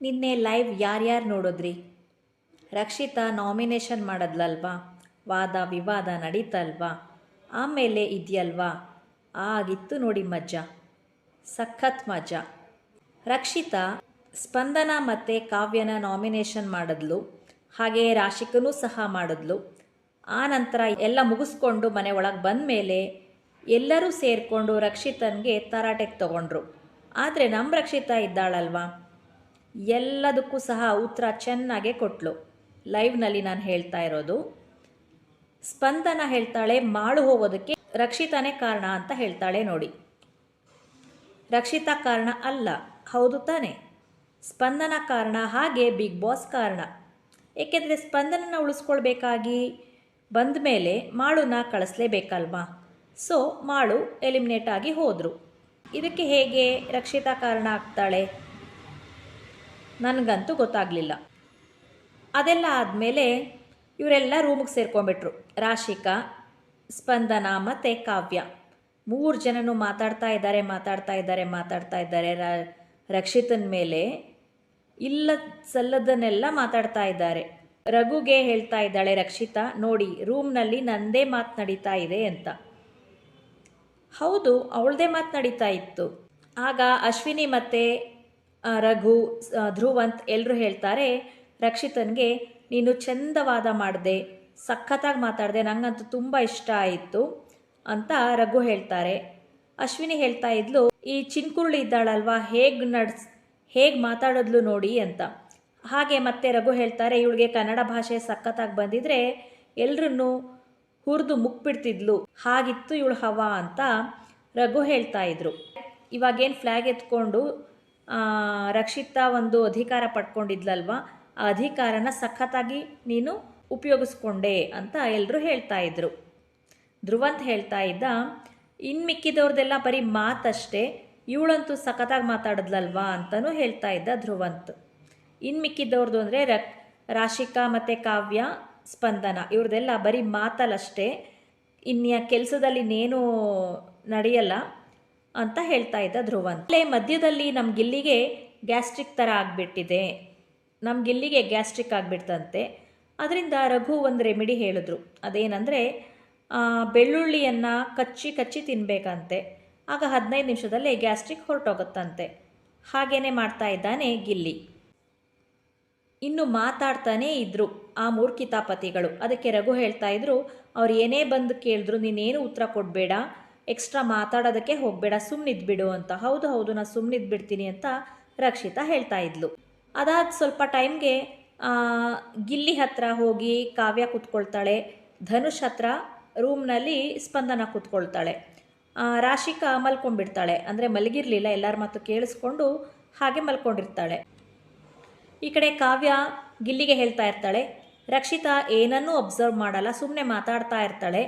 ನಿನ್ನೆ ಲೈವ್ ಯಾರ್ಯಾರು ನೋಡಿದ್ರಿ? ರಕ್ಷಿತಾ ನಾಮಿನೇಷನ್ ಮಾಡಿದ್ಲಲ್ವಾ, ವಾದ ವಿವಾದ ನಡೀತಲ್ವಾ, ಆಮೇಲೆ ಇದೆಯಲ್ವಾ, ಆಗಿತ್ತು ನೋಡಿ ಮಜಾ, ಸಖತ್ ಮಜಾ. ರಕ್ಷಿತಾ ಸ್ಪಂದನ ಮತ್ತು ಕಾವ್ಯನ ನಾಮಿನೇಷನ್ ಮಾಡಿದ್ಲು, ಹಾಗೆ ರಾಶಿಕನೂ ಸಹ ಮಾಡಿದ್ಲು. ಆ ನಂತರ ಎಲ್ಲ ಮುಗಿಸ್ಕೊಂಡು ಮನೆ ಒಳಗೆ ಬಂದ ಮೇಲೆ ಎಲ್ಲರೂ ಸೇರಿಕೊಂಡು ರಕ್ಷಿತನ್ಗೆ ತರಾಟೆಗೆ ತಗೊಂಡ್ರು. ಆದರೆ ನಮ್ಮ ರಕ್ಷಿತಾ ಇದ್ದಾಳಲ್ವಾ, ಎಲ್ಲದಕ್ಕೂ ಸಹ ಉತ್ತರ ಚೆನ್ನಾಗೇ ಕೊಟ್ಲು. ಲೈವ್ನಲ್ಲಿ ನಾನು ಹೇಳ್ತಾ ಇರೋದು. ಸ್ಪಂದನ ಹೇಳ್ತಾಳೆ ಮಾಳು ಹೋಗೋದಕ್ಕೆ ರಕ್ಷಿತಾನೇ ಕಾರಣ ಅಂತ ಹೇಳ್ತಾಳೆ ನೋಡಿ. ರಕ್ಷಿತಾ ಕಾರಣ ಅಲ್ಲ, ಹೌದು ತಾನೆ? ಸ್ಪಂದನ ಕಾರಣ, ಹಾಗೆ ಬಿಗ್ ಬಾಸ್ ಕಾರಣ. ಏಕೆಂದರೆ ಸ್ಪಂದನನ ಉಳಿಸ್ಕೊಳ್ಬೇಕಾಗಿ ಬಂದ ಮೇಲೆ ಮಾಳುನ ಕಳಿಸ್ಲೇಬೇಕಲ್ವಾ. ಸೊ ಮಾಳು ಎಲಿಮಿನೇಟ್ ಆಗಿ ಹೋದರು. ಇದಕ್ಕೆ ಹೇಗೆ ರಕ್ಷಿತಾ ಕಾರಣ ಆಗ್ತಾಳೆ? ನನಗಂತೂ ಗೊತ್ತಾಗಲಿಲ್ಲ. ಅದೆಲ್ಲ ಆದಮೇಲೆ ಇವರೆಲ್ಲ ರೂಮಿಗೆ ಸೇರ್ಕೊಂಡ್ಬಿಟ್ರು. ರಾಶಿಕಾ, ಸ್ಪಂದನ ಮತ್ತು ಕಾವ್ಯ 3 ಜನನು ಮಾತಾಡ್ತಾ ಇದ್ದಾರೆ ರಕ್ಷಿತನ ಮೇಲೆ. ಇಲ್ಲ ಸಲ್ಲದನ್ನೆಲ್ಲ ಮಾತಾಡ್ತಾ ಇದ್ದಾರೆ. ರಘುಗೆ ಹೇಳ್ತಾ ಇದ್ದಾಳೆ ರಕ್ಷಿತಾ, ನೋಡಿ ರೂಮ್ನಲ್ಲಿ ನಂದೇ ಮಾತು ನಡೀತಾ ಇದೆ ಅಂತ. ಹೌದು, ಅವಳದೇ ಮಾತು ನಡೀತಾ ಇತ್ತು. ಆಗ ಅಶ್ವಿನಿ ಮತ್ತು ರಘು, ಧ್ರುವಂತ್ ಎಲ್ಲರೂ ಹೇಳ್ತಾರೆ ರಕ್ಷಿತನ್ಗೆ, ನೀನು ಚಂದವಾದ ಮಾಡಿದೆ, ಸಖತ್ತಾಗಿ ಮಾತಾಡಿದೆ, ನನಗಂತೂ ತುಂಬ ಇಷ್ಟ ಆಯಿತು ಅಂತ ರಘು ಹೇಳ್ತಾರೆ. ಅಶ್ವಿನಿ ಹೇಳ್ತಾ ಇದ್ಲು, ಈ ಚಿನ್ಕುರುಳಿ ಇದ್ದಾಳಲ್ವಾ, ಹೇಗೆ ಮಾತಾಡೋದ್ಲು ನೋಡಿ ಅಂತ. ಹಾಗೆ ಮತ್ತೆ ರಘು ಹೇಳ್ತಾರೆ, ಇವಳಿಗೆ ಕನ್ನಡ ಭಾಷೆ ಸಖತ್ತಾಗಿ ಬಂದಿದ್ರೆ ಎಲ್ರನ್ನೂ ಹುರಿದು ಮುಕ್ಬಿಡ್ತಿದ್ಲು, ಹಾಗಿತ್ತು ಇವಳು ಹವಾ ಅಂತ ರಘು ಹೇಳ್ತಾ ಇದ್ರು. ಇವಾಗೇನು ಫ್ಲ್ಯಾಗ್ ಎತ್ಕೊಂಡು ರಕ್ಷಿತಾ ಒಂದು ಅಧಿಕಾರ ಪಡ್ಕೊಂಡಿದ್ಲಲ್ವ, ಆ ಅಧಿಕಾರನ ಸಖತ್ತಾಗಿ ನೀನು ಉಪಯೋಗಿಸ್ಕೊಂಡೆ ಅಂತ ಎಲ್ಲರೂ ಹೇಳ್ತಾ ಇದ್ರು. ಧ್ರುವಂತ್ ಹೇಳ್ತಾ ಇದ್ದ, ಇನ್ನು ಮಿಕ್ಕಿದವ್ರದ್ದೆಲ್ಲ ಬರೀ ಮಾತಷ್ಟೇ, ಇವಳಂತೂ ಸಖತ್ತಾಗಿ ಮಾತಾಡಿದ್ಲಲ್ವಾ ಅಂತಲೂ ಹೇಳ್ತಾ ಇದ್ದ ಧ್ರುವಂತ್. ಇನ್ನು ಮಿಕ್ಕಿದವ್ರದ್ದು ಅಂದರೆ ರಾಶಿಕಾ ಮತ್ತು ಕಾವ್ಯ, ಸ್ಪಂದನ, ಇವ್ರದ್ದೆಲ್ಲ ಬರೀ ಮಾತಲ್ಲಷ್ಟೇ, ಇನ್ನು ಕೆಲಸದಲ್ಲಿ ಇನ್ನೇನು ನಡೆಯಲ್ಲ ಅಂತ ಹೇಳ್ತಾ ಇದ್ದ ಧ್ರುವಂತ್. ಅಲ್ಲೇ ಮಧ್ಯದಲ್ಲಿ ನಮ್ಮ ಗಿಲ್ಲಿಗೆ ಗ್ಯಾಸ್ಟ್ರಿಕ್ ಥರ ಆಗಿಬಿಟ್ಟಿದೆ, ನಮ್ಮ ಗಿಲ್ಲಿಗೆ ಗ್ಯಾಸ್ಟ್ರಿಕ್ ಆಗಿಬಿಡ್ತಂತೆ. ಅದರಿಂದ ರಘು ಒಂದು ರೆಮಿಡಿ ಹೇಳಿದ್ರು. ಅದೇನೆಂದರೆ ಬೆಳ್ಳುಳ್ಳಿಯನ್ನು ಕಚ್ಚಿ ತಿನ್ನಬೇಕಂತೆ. ಆಗ 15 ನಿಮಿಷದಲ್ಲೇ ಗ್ಯಾಸ್ಟ್ರಿಕ್ ಹೊರಟೋಗುತ್ತಂತೆ. ಹಾಗೇ ಮಾಡ್ತಾ ಇದ್ದಾನೆ ಗಿಲ್ಲಿ. ಇನ್ನು ಮಾತಾಡ್ತಾನೇ ಇದ್ದರು ಆ 3 ಕಿತಾಪತಿಗಳು. ಅದಕ್ಕೆ ರಘು ಹೇಳ್ತಾ ಇದ್ರು, ಅವ್ರು ಏನೇ ಬಂದು ಕೇಳಿದ್ರು ನೀನೇನು ಉತ್ತರ ಕೊಡಬೇಡ, ಎಕ್ಸ್ಟ್ರಾ ಮಾತಾಡೋದಕ್ಕೆ ಹೋಗಬೇಡ, ಸುಮ್ಮನಿದ್ಬಿಡು ಅಂತ. ಹೌದು ನಾನು ಸುಮ್ಮನಿದ್ಬಿಡ್ತೀನಿ ಅಂತ ರಕ್ಷಿತಾ ಹೇಳ್ತಾ ಇದ್ಲು. ಅದಾದ ಸ್ವಲ್ಪ ಟೈಮ್ಗೆ ಗಿಲ್ಲಿ ಹತ್ರ ಹೋಗಿ ಕಾವ್ಯ ಕೂತ್ಕೊಳ್ತಾಳೆ, ಧನುಷ್ ಹತ್ರ ರೂಮ್ನಲ್ಲಿ ಸ್ಪಂದನ ಕೂತ್ಕೊಳ್ತಾಳೆ, ರಾಶಿಕಾ ಮಲ್ಕೊಂಡ್ಬಿಡ್ತಾಳೆ. ಅಂದರೆ ಮಲಗಿರಲಿಲ್ಲ, ಎಲ್ಲರ ಮಾತು ಕೇಳಿಸ್ಕೊಂಡು ಹಾಗೆ ಮಲ್ಕೊಂಡಿರ್ತಾಳೆ. ಈ ಕಡೆ ಕಾವ್ಯ ಗಿಲ್ಲಿಗೆ ಹೇಳ್ತಾ ಇರ್ತಾಳೆ, ರಕ್ಷಿತಾ ಏನನ್ನೂ ಅಬ್ಸರ್ವ್ ಮಾಡಲ್ಲ, ಸುಮ್ಮನೆ ಮಾತಾಡ್ತಾ ಇರ್ತಾಳೆ,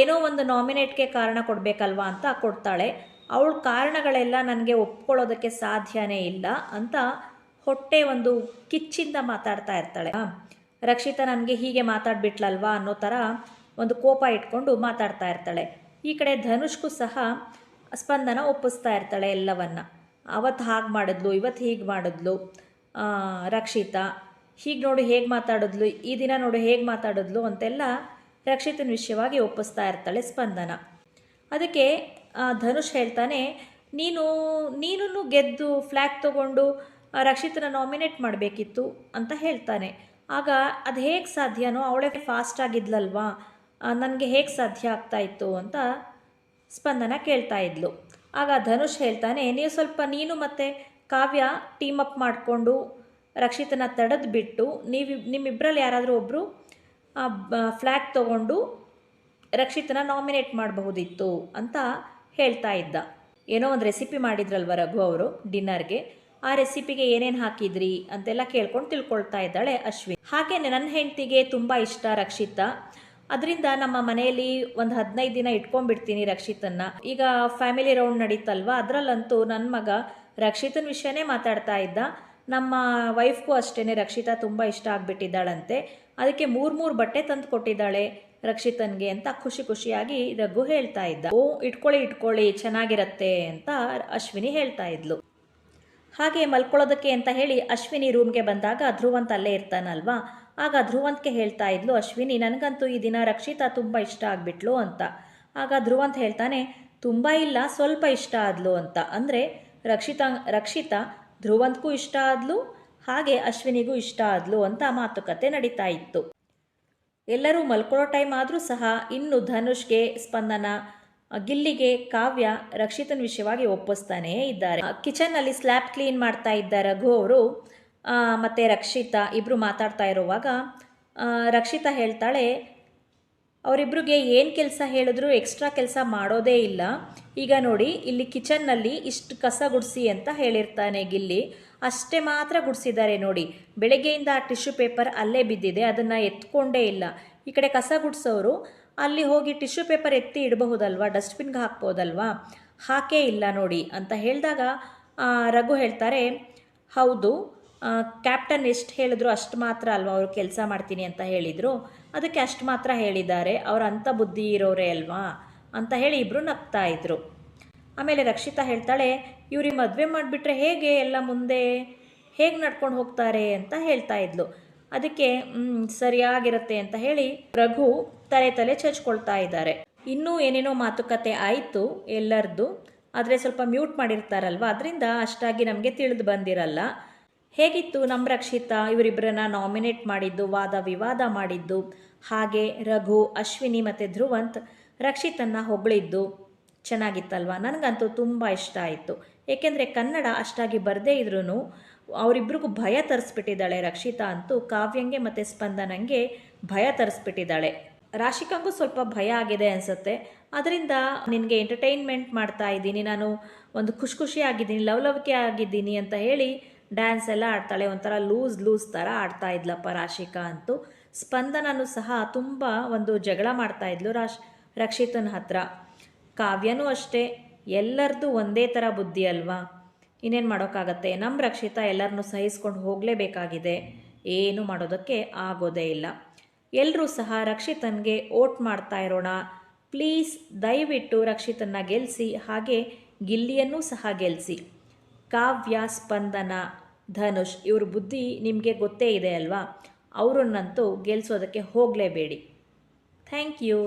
ಏನೋ ಒಂದು ನಾಮಿನೇಟ್ಗೆ ಕಾರಣ ಕೊಡಬೇಕಲ್ವಾ ಅಂತ ಕೊಡ್ತಾಳೆ. ಅವಳ ಕಾರಣಗಳೆಲ್ಲ ನನಗೆ ಒಪ್ಕೊಳ್ಳೋದಕ್ಕೆ ಸಾಧ್ಯನೇ ಇಲ್ಲ ಅಂತ ಹೊಟ್ಟೆ ಒಂದು ಕಿಚ್ಚಿಂದ ಮಾತಾಡ್ತಾ ಇರ್ತಾಳೆ. ರಕ್ಷಿತಾ ನನಗೆ ಹೀಗೆ ಮಾತಾಡ್ಬಿಟ್ಲಲ್ವಾ ಅನ್ನೋ ಥರ ಒಂದು ಕೋಪ ಇಟ್ಕೊಂಡು ಮಾತಾಡ್ತಾ ಇರ್ತಾಳೆ. ಈ ಕಡೆ ಧನುಷ್ಗೂ ಸಹ ಸ್ಪಂದನ ಒಪ್ಪಿಸ್ತಾ ಇರ್ತಾಳೆ ಎಲ್ಲವನ್ನ. ಅವತ್ತು ಹಾಗೆ ಮಾಡಿದ್ಲು, ಇವತ್ತು ಹೀಗೆ ಮಾಡಿದ್ಲು ರಕ್ಷಿತಾ, ಹೀಗೆ ನೋಡು ಹೇಗೆ ಮಾತಾಡಿದ್ಲು, ಈ ದಿನ ನೋಡು ಹೇಗೆ ಮಾತಾಡಿದ್ಲು ಅಂತೆಲ್ಲ ರಕ್ಷಿತನ ವಿಷಯವಾಗಿ ಒಪ್ಪಿಸ್ತಾ ಇರ್ತಾಳೆ ಸ್ಪಂದನ. ಅದಕ್ಕೆ ಧನುಷ್ ಹೇಳ್ತಾನೆ, ನೀನು ಗೆದ್ದು ಫ್ಲ್ಯಾಗ್ ತೊಗೊಂಡು ರಕ್ಷಿತನ ನಾಮಿನೇಟ್ ಮಾಡಬೇಕಿತ್ತು ಅಂತ ಹೇಳ್ತಾನೆ. ಆಗ ಅದು ಹೇಗೆ ಸಾಧ್ಯನೋ, ಅವಳೇ ಫಾಸ್ಟ್ ಆಗಿದ್ಲಲ್ವಾ, ನನಗೆ ಹೇಗೆ ಸಾಧ್ಯ ಆಗ್ತಾಯಿತ್ತು ಅಂತ ಸ್ಪಂದನ ಕೇಳ್ತಾ ಇದ್ಲು. ಆಗ ಧನುಷ್ ಹೇಳ್ತಾನೆ, ನೀನು ಮತ್ತು ಕಾವ್ಯ ಟೀಮ್ ಅಪ್ ಮಾಡಿಕೊಂಡು ರಕ್ಷಿತನ ತಡೆದು ಬಿಟ್ಟು ನಿಮ್ಮಿಬ್ಬರಲ್ಲಿ ಯಾರಾದರೂ ಒಬ್ಬರು ಫ್ಲ್ಯಾಗ್ ತೊಗೊಂಡು ರಕ್ಷಿತನ ನಾಮಿನೇಟ್ ಮಾಡಬಹುದಿತ್ತು ಅಂತ ಹೇಳ್ತಾ ಇದ್ದ. ಏನೋ ಒಂದು ರೆಸಿಪಿ ಮಾಡಿದ್ರಲ್ವ ರಘು ಅವರು ಡಿನ್ನರ್ಗೆ, ಆ ರೆಸಿಪಿಗೆ ಏನೇನು ಹಾಕಿದ್ರಿ ಅಂತೆಲ್ಲ ಕೇಳ್ಕೊಂಡು ತಿಳ್ಕೊಳ್ತಾ ಇದ್ದಾಳೆ ಅಶ್ವಿನಿ. ಹಾಗೆಯೇ ನನ್ನ ಹೆಂಡತಿಗೆ ತುಂಬ ಇಷ್ಟ ರಕ್ಷಿತಾ, ಅದರಿಂದ ನಮ್ಮ ಮನೆಯಲ್ಲಿ ಒಂದು 15 ದಿನ ಇಟ್ಕೊಂಡ್ಬಿಡ್ತೀನಿ ರಕ್ಷಿತನ್ನ. ಈಗ ಫ್ಯಾಮಿಲಿ ರೌಂಡ್ ನಡೀತಲ್ವ, ಅದರಲ್ಲಂತೂ ನನ್ನ ಮಗ ರಕ್ಷಿತನ ವಿಷಯನೇ ಮಾತಾಡ್ತಾ ಇದ್ದ. ನಮ್ಮ ವೈಫ್ಗೂ ಅಷ್ಟೇ ರಕ್ಷಿತಾ ತುಂಬ ಇಷ್ಟ ಆಗಿಬಿಟ್ಟಿದ್ದಾಳಂತೆ, ಅದಕ್ಕೆ 3 ಬಟ್ಟೆ ತಂದು ಕೊಟ್ಟಿದ್ದಾಳೆ ರಕ್ಷಿತನ್ಗೆ ಅಂತ ಖುಷಿಯಾಗಿ ರಘು ಹೇಳ್ತಾ ಇದ್ದ. ಇಟ್ಕೊಳ್ಳಿ ಚೆನ್ನಾಗಿರತ್ತೆ ಅಂತ ಅಶ್ವಿನಿ ಹೇಳ್ತಾ ಇದ್ಲು. ಹಾಗೆ ಮಲ್ಕೊಳ್ಳೋದಕ್ಕೆ ಅಂತ ಹೇಳಿ ಅಶ್ವಿನಿ ರೂಮ್ಗೆ ಬಂದಾಗ ಧ್ರುವಂತ್ ಅಲ್ಲೇ ಇರ್ತಾನಲ್ವಾ. ಆಗ ಧ್ರುವಂತ್ಗೆ ಹೇಳ್ತಾ ಇದ್ಲು ಅಶ್ವಿನಿ, ನನಗಂತೂ ಈ ದಿನ ರಕ್ಷಿತಾ ತುಂಬ ಇಷ್ಟ ಆಗಿಬಿಟ್ಲು ಅಂತ. ಆಗ ಧ್ರುವಂತ್ ಹೇಳ್ತಾನೆ, ತುಂಬ ಇಲ್ಲ ಸ್ವಲ್ಪ ಇಷ್ಟ ಆದ್ಲು ಅಂತ. ಅಂದರೆ ರಕ್ಷಿತಾ ಧ್ರುವಂತ್ಗೂ ಇಷ್ಟ ಆದ್ಲು, ಹಾಗೆ ಅಶ್ವಿನಿಗೂ ಇಷ್ಟ ಆದ್ಲು ಅಂತ ಮಾತುಕತೆ ನಡೀತಾ ಇತ್ತು. ಎಲ್ಲರೂ ಮಲ್ಕೊಳ್ಳೋ ಟೈಮ್ ಆದರೂ ಸಹ ಇನ್ನು ಧನುಷ್ಗೆ, ಸ್ಪಂದನ, ಗಿಲ್ಲಿಗೆ, ಕಾವ್ಯ ರಕ್ಷಿತನ ವಿಷಯವಾಗಿ ಒಪ್ಪಿಸ್ತಾನೇ ಇದ್ದಾರೆ. ಕಿಚನ್ನಲ್ಲಿ ಸ್ಲ್ಯಾಬ್ ಕ್ಲೀನ್ ಮಾಡ್ತಾ ಇದ್ದ ರಘು ಅವರು ಮತ್ತು ರಕ್ಷಿತಾ ಇಬ್ಬರು ಮಾತಾಡ್ತಾ ಇರುವಾಗ ರಕ್ಷಿತಾ ಹೇಳ್ತಾಳೆ, ಅವರಿಬ್ರಿಗೆ ಏನು ಕೆಲಸ ಹೇಳಿದ್ರು ಎಕ್ಸ್ಟ್ರಾ ಕೆಲಸ ಮಾಡೋದೇ ಇಲ್ಲ. ಈಗ ನೋಡಿ ಇಲ್ಲಿ ಕಿಚನ್ನಲ್ಲಿ ಇಷ್ಟು ಕಸ ಗುಡಿಸಿ ಅಂತ ಹೇಳಿರ್ತಾನೆ ಗಿಲ್ಲಿ, ಅಷ್ಟೇ ಮಾತ್ರ ಗುಡಿಸಿದ್ದಾರೆ ನೋಡಿ. ಬೆಳಗ್ಗೆಯಿಂದ ಆ ಟಿಶ್ಯೂ ಪೇಪರ್ ಅಲ್ಲೇ ಬಿದ್ದಿದೆ, ಅದನ್ನು ಎತ್ಕೊಂಡೇ ಇಲ್ಲ. ಈ ಕಡೆ ಕಸ ಗುಡಿಸೋರು ಅಲ್ಲಿ ಹೋಗಿ ಟಿಶ್ಯೂ ಪೇಪರ್ ಎತ್ತಿ ಇಡಬಹುದಲ್ವಾ, ಡಸ್ಟ್ಬಿನ್ಗೆ ಹಾಕ್ಬೋದಲ್ವಾ, ಹಾಕೇ ಇಲ್ಲ ನೋಡಿ ಅಂತ ಹೇಳಿದಾಗ ರಘು ಹೇಳ್ತಾರೆ, ಹೌದು ಕ್ಯಾಪ್ಟನ್ ಎಷ್ಟು ಹೇಳಿದ್ರು ಅಷ್ಟು ಮಾತ್ರ ಅಲ್ವಾ ಅವರು ಕೆಲಸ ಮಾಡ್ತೀನಿ ಅಂತ ಹೇಳಿದರು, ಅದಕ್ಕೆ ಅಷ್ಟು ಮಾತ್ರ ಹೇಳಿದ್ದಾರೆ, ಅವ್ರ ಅಂಥ ಬುದ್ಧಿ ಇರೋರೇ ಅಲ್ವಾ ಅಂತ ಹೇಳಿ ಇಬ್ಬರು ನಗ್ತಾ ಇದ್ರು. ಆಮೇಲೆ ರಕ್ಷಿತಾ ಹೇಳ್ತಾಳೆ, ಇವ್ರಿಗೆ ಮದುವೆ ಮಾಡಿಬಿಟ್ರೆ ಹೇಗೆ ಎಲ್ಲ ಮುಂದೆ ಹೇಗೆ ನಡ್ಕೊಂಡು ಹೋಗ್ತಾರೆ ಅಂತ ಹೇಳ್ತಾ ಇದ್ಲು. ಅದಕ್ಕೆ ಸರಿಯಾಗಿರುತ್ತೆ ಅಂತ ಹೇಳಿ ರಘು ತಲೆ ಚಚ್ಕೊಳ್ತಾ ಇದ್ದಾರೆ. ಇನ್ನೂ ಏನೇನೋ ಮಾತುಕತೆ ಆಯಿತು ಎಲ್ಲರದ್ದು, ಆದರೆ ಸ್ವಲ್ಪ ಮ್ಯೂಟ್ ಮಾಡಿರ್ತಾರಲ್ವ, ಅದರಿಂದ ಅಷ್ಟಾಗಿ ನಮಗೆ ತಿಳಿದು ಬಂದಿರಲ್ಲ. ಹೇಗಿತ್ತು ನಮ್ಮ ರಕ್ಷಿತಾ ಇವರಿಬ್ಬರನ್ನ ನಾಮಿನೇಟ್ ಮಾಡಿದ್ದು, ವಾದ ವಿವಾದ ಮಾಡಿದ್ದು, ಹಾಗೆ ರಘು, ಅಶ್ವಿನಿ ಮತ್ತು ಧ್ರುವಂತ್ ರಕ್ಷಿತನ್ನ ಹೊಗಳಿದ್ದು ಚೆನ್ನಾಗಿತ್ತಲ್ವ. ನನಗಂತೂ ತುಂಬ ಇಷ್ಟ ಆಯಿತು. ಏಕೆಂದರೆ ಕನ್ನಡ ಅಷ್ಟಾಗಿ ಬರದೇ ಇದ್ರೂ ಅವರಿಬ್ರಿಗೂ ಭಯ ತರಿಸ್ಬಿಟ್ಟಿದ್ದಾಳೆ ರಕ್ಷಿತಾ ಅಂತೂ. ಕಾವ್ಯಂಗೆ ಮತ್ತು ಸ್ಪಂದನಂಗೆ ಭಯ ತರಿಸ್ಬಿಟ್ಟಿದ್ದಾಳೆ. ರಾಶಿಕಾಂಗೂ ಸ್ವಲ್ಪ ಭಯ ಆಗಿದೆ ಅನಿಸುತ್ತೆ. ಅದರಿಂದ ನಿನಗೆ ಎಂಟರ್ಟೈನ್ಮೆಂಟ್ ಮಾಡ್ತಾ ಇದ್ದೀನಿ, ನಾನು ಒಂದು ಖುಷಿ ಆಗಿದ್ದೀನಿ, ಲವಲವಿಕೆ ಆಗಿದ್ದೀನಿ ಅಂತ ಹೇಳಿ ಡ್ಯಾನ್ಸ್ ಎಲ್ಲ ಆಡ್ತಾಳೆ. ಒಂಥರ ಲೂಸ್ ಥರ ಆಡ್ತಾ ಇದ್ಲಪ್ಪ ರಾಶಿಕಾ ಅಂತೂ. ಸ್ಪಂದನೂ ಸಹ ತುಂಬ ಒಂದು ಜಗಳ ಮಾಡ್ತಾ ಇದ್ಲು ರಕ್ಷಿತನ ಹತ್ರ. ಕಾವ್ಯನೂ ಅಷ್ಟೇ, ಎಲ್ಲರದ್ದು ಒಂದೇ ಥರ ಬುದ್ಧಿ ಅಲ್ವಾ, ಇನ್ನೇನು ಮಾಡೋಕ್ಕಾಗತ್ತೆ. ನಮ್ಮ ರಕ್ಷಿತಾ ಎಲ್ಲರನ್ನೂ ಸಹಿಸ್ಕೊಂಡು ಹೋಗಲೇಬೇಕಾಗಿದೆ, ಏನು ಮಾಡೋದಕ್ಕೆ ಆಗೋದೇ ಇಲ್ಲ. ಎಲ್ಲರೂ ಸಹ ರಕ್ಷಿತನ್ಗೆ ಓಟ್ ಮಾಡ್ತಾ ಇರೋಣ ಪ್ಲೀಸ್. ದಯವಿಟ್ಟು ರಕ್ಷಿತನ್ನ ಗೆಲ್ಲಿಸಿ, ಹಾಗೆ ಗಿಲ್ಲಿಯನ್ನೂ ಸಹ ಗೆಲ್ಲಿಸಿ. ಕಾವ್ಯ, ಸ್ಪಂದನ, ಧನುಷ್ ಇವ್ರ ಬುದ್ಧಿ ನಿಮಗೆ ಗೊತ್ತೇ ಇದೆ ಅಲ್ವಾ, ಅವರನ್ನಂತೂ ಗೆಲ್ಲಿಸೋದಕ್ಕೆ ಹೋಗಲೇಬೇಡಿ. Thank you.